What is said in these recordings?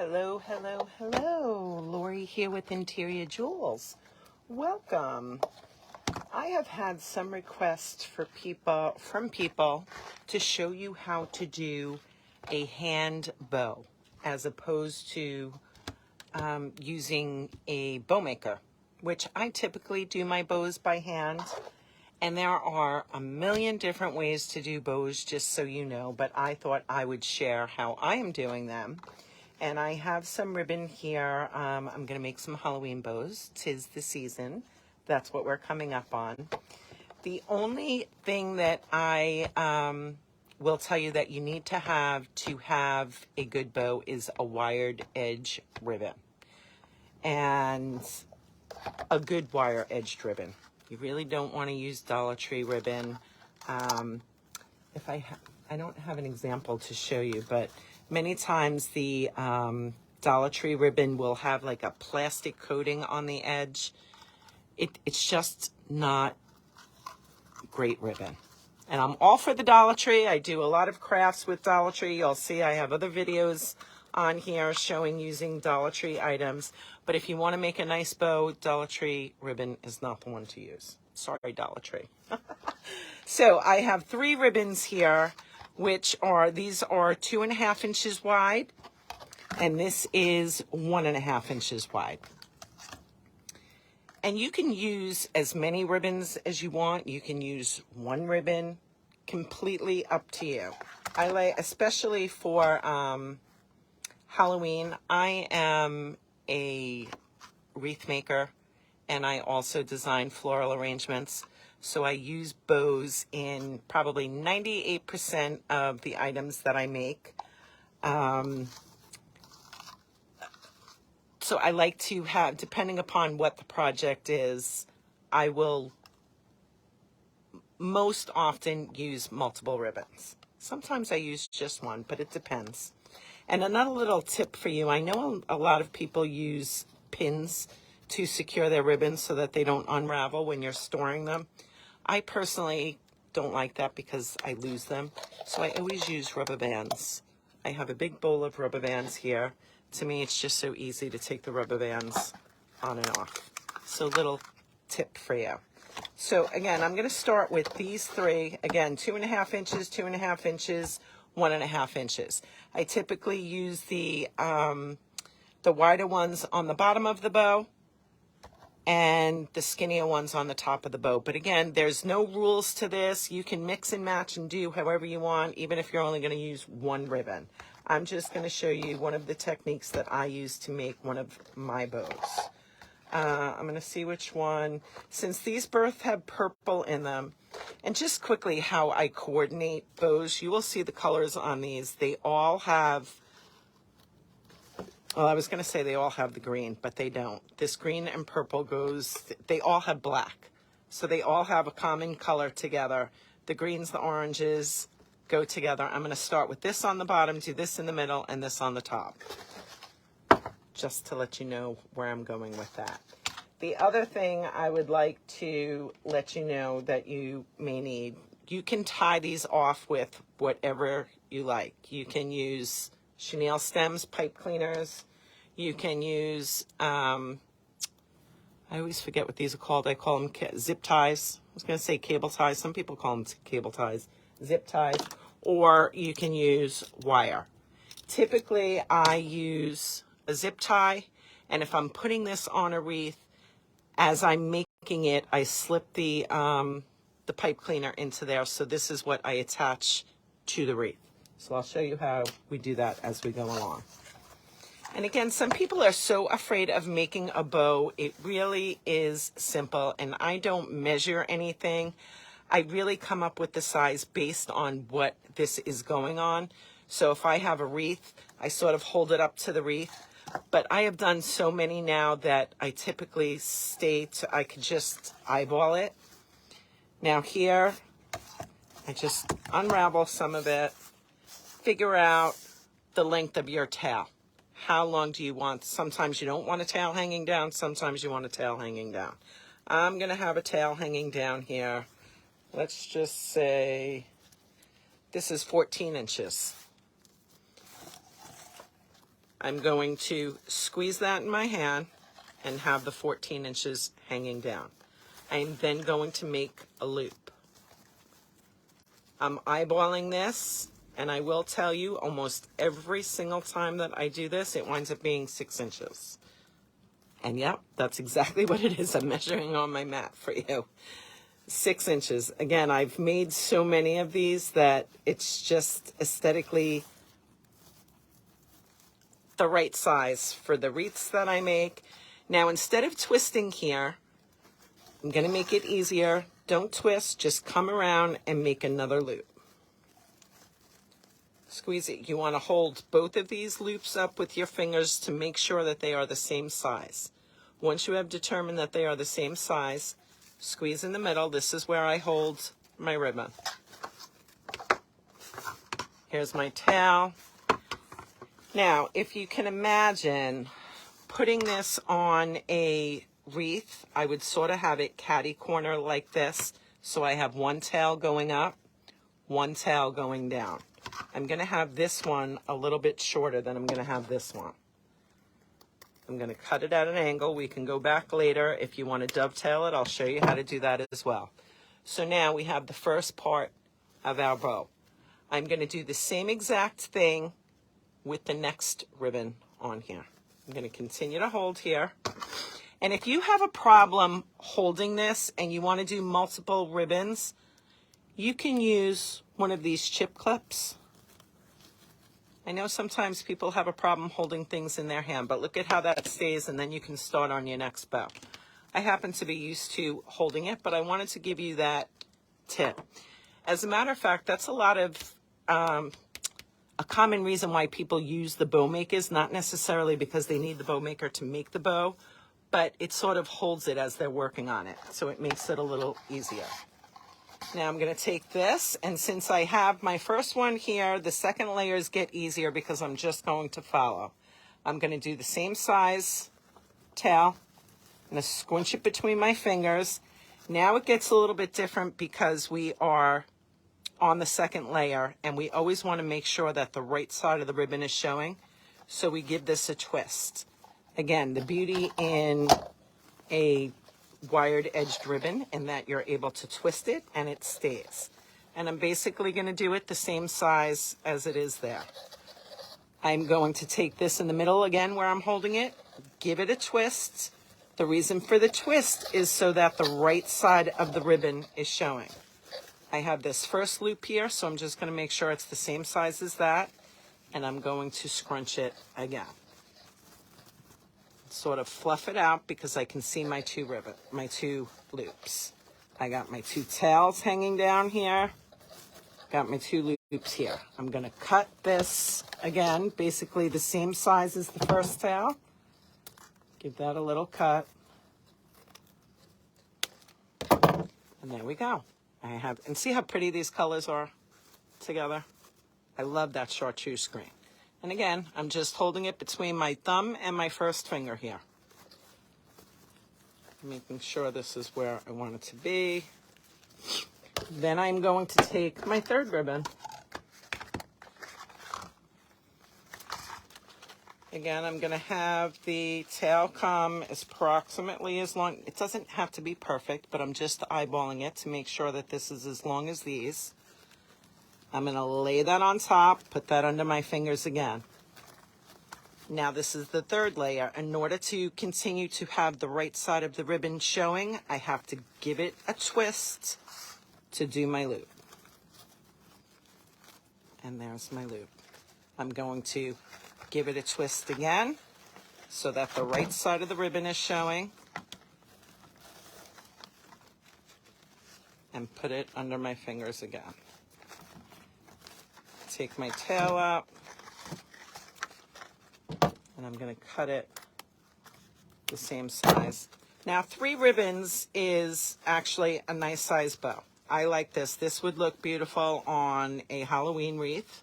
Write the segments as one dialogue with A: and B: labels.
A: Hello, hello, hello. Lori here with Interior Jewels. Welcome. I have had some requests from people to show you how to do a hand bow as opposed to using a bow maker, which I typically do my bows by hand. And there are a million different ways to do bows, just so you know, but I thought I would share how I am doing them. And I have some ribbon here. I'm going to make some Halloween bows. 'Tis the season. That's what we're coming up on. The only thing that I will tell you that you need to have a good bow is a wired edge ribbon. And a good wire edged ribbon. You really don't want to use Dollar Tree ribbon. If I don't have an example to show you, but many times the Dollar Tree ribbon will have like a plastic coating on the edge. It's just not great ribbon. And I'm all for the Dollar Tree. I do a lot of crafts with Dollar Tree. You'll see I have other videos on here showing using Dollar Tree items. But if you want to make a nice bow, Dollar Tree ribbon is not the one to use. Sorry, Dollar Tree. So I have 3 ribbons here, these are 2.5 inches wide, and this is 1.5 inches wide. And you can use as many ribbons as you want. You can use one ribbon, completely up to you. I like, especially for Halloween, I am a wreath maker, and I also design floral arrangements. So I use bows in probably 98% of the items that I make. So I like to have, depending upon what the project is, I will most often use multiple ribbons. Sometimes I use just one, but it depends. And another little tip for you, I know a lot of people use pins to secure their ribbons so that they don't unravel when you're storing them. I personally don't like that because I lose them. So I always use rubber bands. I have a big bowl of rubber bands here. To me, it's just so easy to take the rubber bands on and off. So little tip for you. So again, I'm going to start with these 3. Again, 2.5 inches, 2.5 inches, 1.5 inches. I typically use the wider ones on the bottom of the bow and the skinnier ones on the top of the bow. But again, there's no rules to this. You can mix and match and do however you want, even if you're only going to use one ribbon. I'm just going to show you one of the techniques that I use to make one of my bows. I'm going to see which one. Since these both have purple in them, and just quickly how I coordinate bows, you will see the colors on these. They all have, well, I was going to say they all have the green, but they don't. This green and purple they all have black. So they all have a common color together. The greens, the oranges go together. I'm going to start with this on the bottom, do this in the middle, and this on the top, just to let you know where I'm going with that. The other thing I would like to let you know that you may need, you can tie these off with whatever you like. You can use chenille stems, pipe cleaners. You can use, I always forget what these are called. I call them zip ties. I was going to say cable ties. Some people call them cable ties. Zip ties, or you can use wire. Typically, I use a zip tie, and if I'm putting this on a wreath, as I'm making it, I slip the pipe cleaner into there. So this is what I attach to the wreath. So I'll show you how we do that as we go along. And again, some people are so afraid of making a bow. It really is simple, and I don't measure anything. I really come up with the size based on what this is going on. So if I have a wreath, I sort of hold it up to the wreath. But I have done so many now that I typically I could just eyeball it. Now here, I just unravel some of it, figure out the length of your tail. How long do you want? Sometimes you don't want a tail hanging down. Sometimes you want a tail hanging down. I'm going to have a tail hanging down here. Let's just say this is 14 inches. I'm going to squeeze that in my hand and have the 14 inches hanging down. I'm then going to make a loop. I'm eyeballing this, and I will tell you almost every single time that I do this, it winds up being 6 inches. And yep, that's exactly what it is. I'm measuring on my mat for you. 6 inches. Again, I've made so many of these that it's just aesthetically the right size for the wreaths that I make. Now, instead of twisting here, I'm going to make it easier. Don't twist, just come around and make another loop. Squeeze it. You want to hold both of these loops up with your fingers to make sure that they are the same size. Once you have determined that they are the same size, squeeze in the middle. This is where I hold my ribbon. Here's my tail. Now, if you can imagine putting this on a wreath, I would sort of have it catty corner like this. So I have one tail going up, one tail going down. I'm going to have this one a little bit shorter than I'm going to have this one. I'm going to cut it at an angle. We can go back later. If you want to dovetail it, I'll show you how to do that as well. So now we have the first part of our bow. I'm going to do the same exact thing with the next ribbon on here. I'm going to continue to hold here. And if you have a problem holding this and you want to do multiple ribbons, you can use one of these chip clips. I know sometimes people have a problem holding things in their hand, but look at how that stays, and then you can start on your next bow. I happen to be used to holding it, but I wanted to give you that tip. As a matter of fact, that's a lot of a common reason why people use the bow makers, not necessarily because they need the bow maker to make the bow, but it sort of holds it as they're working on it, so it makes it a little easier. Now I'm going to take this, and since I have my first one here, the second layers get easier because I'm just going to follow. I'm going to do the same size tail. I'm going to squinch it between my fingers. Now it gets a little bit different because we are on the second layer, and we always want to make sure that the right side of the ribbon is showing, so we give this a twist. Again, the beauty in a wired edged ribbon and that you're able to twist it and it stays. And I'm basically going to do it the same size as it is there. I'm going to take this in the middle again where I'm holding it, give it a twist. The reason for the twist is so that the right side of the ribbon is showing. I have this first loop here, so I'm just going to make sure it's the same size as that, and I'm going to scrunch it again. Sort of fluff it out because I can see my two loops. I got my two tails hanging down here. Got my two loops here. I'm going to cut this again, basically the same size as the first tail. Give that a little cut. And there we go. And see how pretty these colors are together? I love that chartreuse screen. And again, I'm just holding it between my thumb and my first finger here. Making sure this is where I want it to be. Then I'm going to take my third ribbon. Again, I'm going to have the tail come approximately as long. It doesn't have to be perfect, but I'm just eyeballing it to make sure that this is as long as these. I'm going to lay that on top, put that under my fingers again. Now this is the third layer. In order to continue to have the right side of the ribbon showing, I have to give it a twist to do my loop. And there's my loop. I'm going to give it a twist again so that the right side of the ribbon is showing. And put it under my fingers again. Take my tail up, and I'm going to cut it the same size. Now 3 ribbons is actually a nice size bow. I like this. This would look beautiful on a Halloween wreath.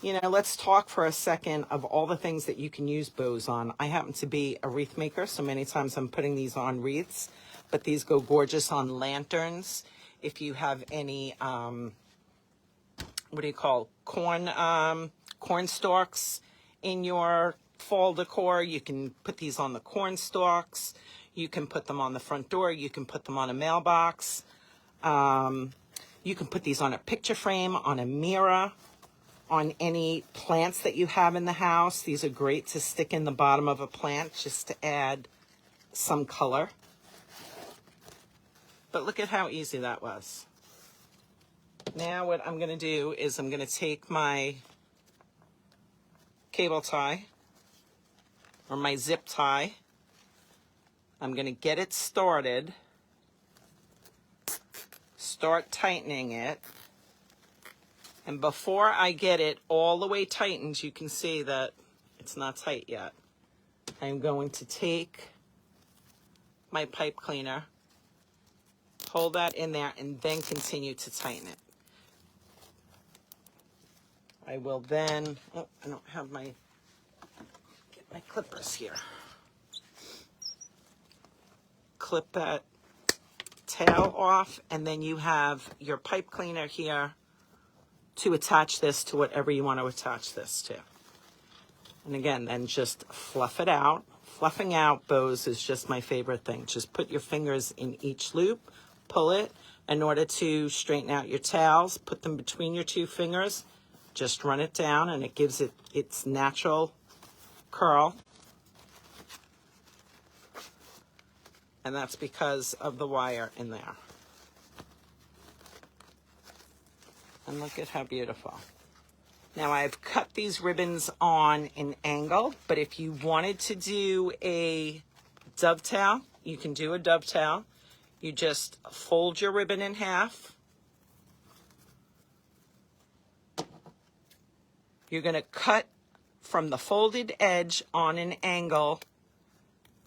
A: You know, let's talk for a second of all the things that you can use bows on. I happen to be a wreath maker, so many times I'm putting these on wreaths, but these go gorgeous on lanterns. If you have any what do you call corn stalks in your fall decor. You can put these on the corn stalks. You can put them on the front door. You can put them on a mailbox. You can put these on a picture frame, on a mirror, on any plants that you have in the house. These are great to stick in the bottom of a plant just to add some color. But look at how easy that was. Now what I'm going to do is I'm going to take my cable tie or my zip tie. I'm going to get it started, start tightening it, and before I get it all the way tightened, you can see that it's not tight yet. I'm going to take my pipe cleaner, hold that in there, and then continue to tighten it. I will then, oh, I don't have my, get my clippers here. Clip that tail off, and then you have your pipe cleaner here to attach this to whatever you want to attach this to. And again, then just fluff it out. Fluffing out bows is just my favorite thing. Just put your fingers in each loop, pull it. In order to straighten out your tails, put them between your two fingers. Just run it down, and it gives it its natural curl. And that's because of the wire in there. And look at how beautiful. Now I've cut these ribbons on an angle, but if you wanted to do a dovetail, you can do a dovetail. You just fold your ribbon in half. You're going to cut from the folded edge on an angle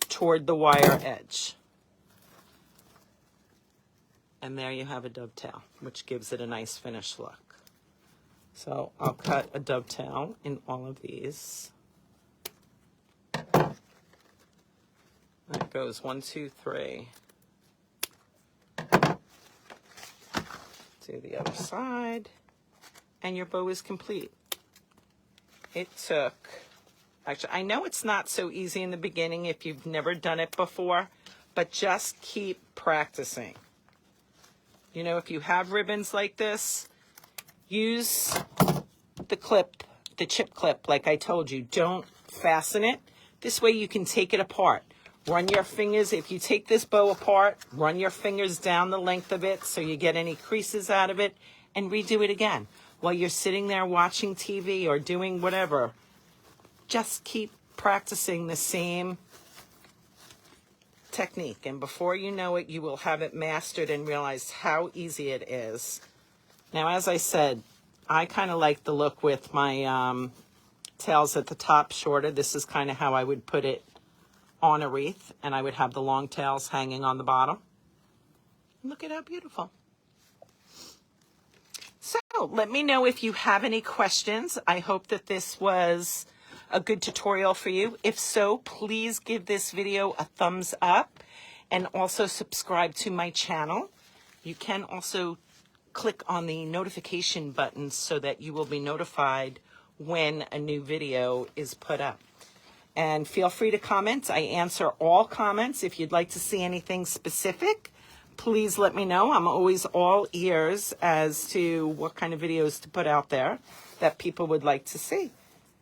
A: toward the wire edge. And there you have a dovetail, which gives it a nice finished look. So I'll cut a dovetail in all of these. That goes 1, 2, 3. Do the other side. And your bow is complete. It took, actually, I know it's not so easy in the beginning if you've never done it before, but just keep practicing. You know, if you have ribbons like this, use the clip, the chip clip, like I told you. Don't fasten it. This way you can take it apart. Run your fingers, if you take this bow apart, run your fingers down the length of it so you get any creases out of it, and redo it again. While you're sitting there watching TV or doing whatever, just keep practicing the same technique. And before you know it, you will have it mastered and realize how easy it is. Now, as I said, I kind of like the look with my tails at the top shorter. This is kind of how I would put it on a wreath, and I would have the long tails hanging on the bottom. Look at how beautiful. So let me know if you have any questions. I hope that this was a good tutorial for you. If so, please give this video a thumbs up and also subscribe to my channel. You can also click on the notification button so that you will be notified when a new video is put up. And feel free to comment. I answer all comments. If you'd like to see anything specific, please let me know. I'm always all ears as to what kind of videos to put out there that people would like to see.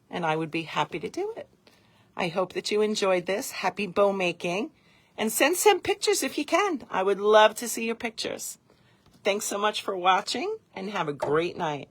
A: And I would be happy to do it. I hope that you enjoyed this. Happy bow making. And send some pictures if you can. I would love to see your pictures. Thanks so much for watching, and have a great night.